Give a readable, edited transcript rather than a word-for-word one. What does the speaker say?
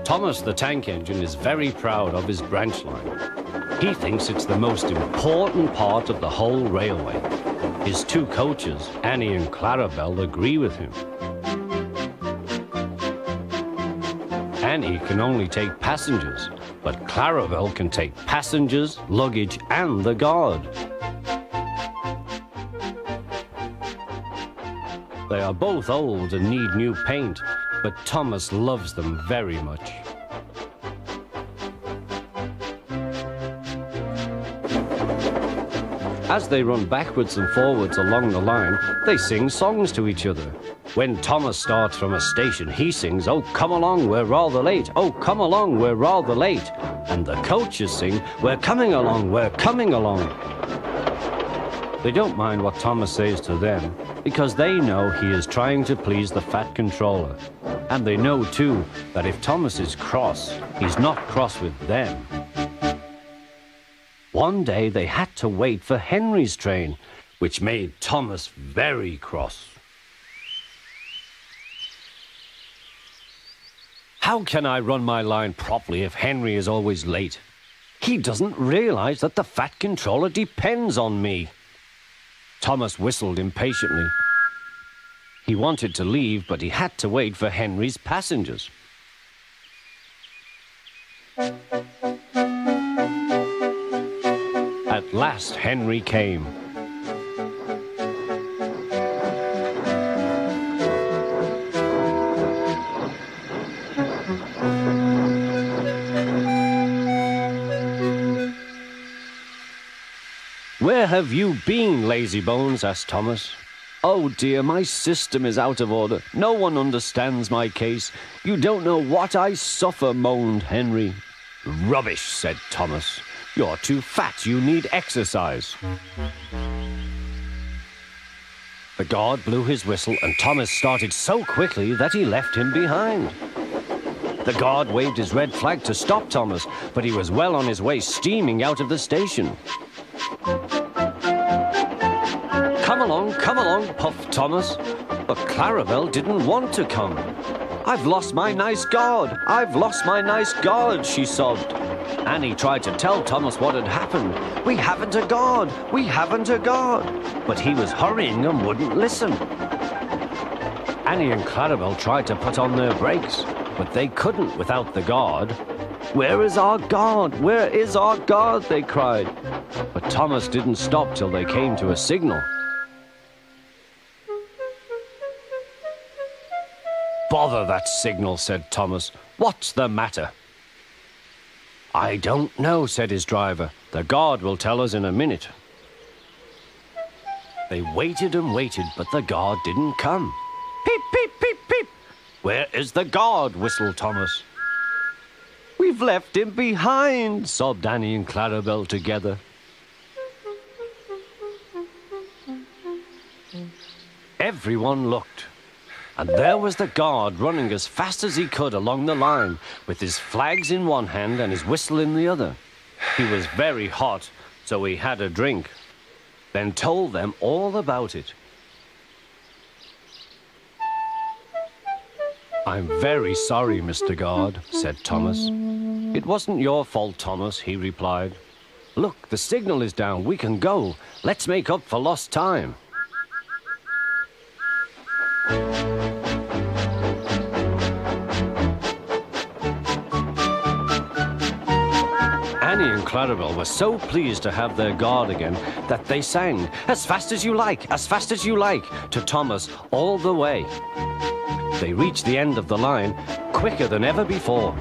Thomas the Tank Engine is very proud of his branch line. He thinks it's the most important part of the whole railway. His two coaches, Annie and Clarabelle, agree with him. Annie can only take passengers, but Clarabelle can take passengers, luggage, and the guard. They are both old and need new paint, but Thomas loves them very much. As they run backwards and forwards along the line, they sing songs to each other. When Thomas starts from a station, he sings, "Oh, come along, we're rather late. Oh, come along, we're rather late." And the coaches sing, "We're coming along, we're coming along." They don't mind what Thomas says to them, because they know he is trying to please the fat controller. And they know, too, that if Thomas is cross, he's not cross with them. One day they had to wait for Henry's train, which made Thomas very cross. How can I run my line properly if Henry is always late? He doesn't realize that the fat controller depends on me. Thomas whistled impatiently. He wanted to leave, but he had to wait for Henry's passengers. At last, Henry came. "Where have you been, lazybones?" asked Thomas. "Oh dear, my system is out of order. No one understands my case. You don't know what I suffer," moaned Henry. "Rubbish," said Thomas. "You're too fat. You need exercise." The guard blew his whistle, and Thomas started so quickly that he left him behind. The guard waved his red flag to stop Thomas, but he was well on his way, steaming out of the station. Come along, puffed Thomas. But Clarabelle didn't want to come. "I've lost my nice guard. I've lost my nice guard," she sobbed. Annie tried to tell Thomas what had happened. "We haven't a guard. We haven't a guard." But he was hurrying and wouldn't listen. Annie and Clarabelle tried to put on their brakes, but they couldn't without the guard. "Where is our guard? Where is our guard?" they cried. But Thomas didn't stop till they came to a signal. "Bother that signal," said Thomas. "What's the matter?" "I don't know," said his driver. "The guard will tell us in a minute." They waited and waited, but the guard didn't come. "Peep, peep, peep, peep." "Where is the guard?" whistled Thomas. "We've left him behind," sobbed Annie and Clarabelle together. Everyone looked. And there was the guard running as fast as he could along the line, with his flags in one hand and his whistle in the other. He was very hot, so he had a drink, then told them all about it. "I'm very sorry, Mr. Guard," said Thomas. "It wasn't your fault, Thomas," he replied. "Look, the signal is down. We can go. Let's make up for lost time." Annie and Clarabelle were so pleased to have their guard again that they sang, "As fast as you like, as fast as you like," to Thomas all the way. They reached the end of the line quicker than ever before.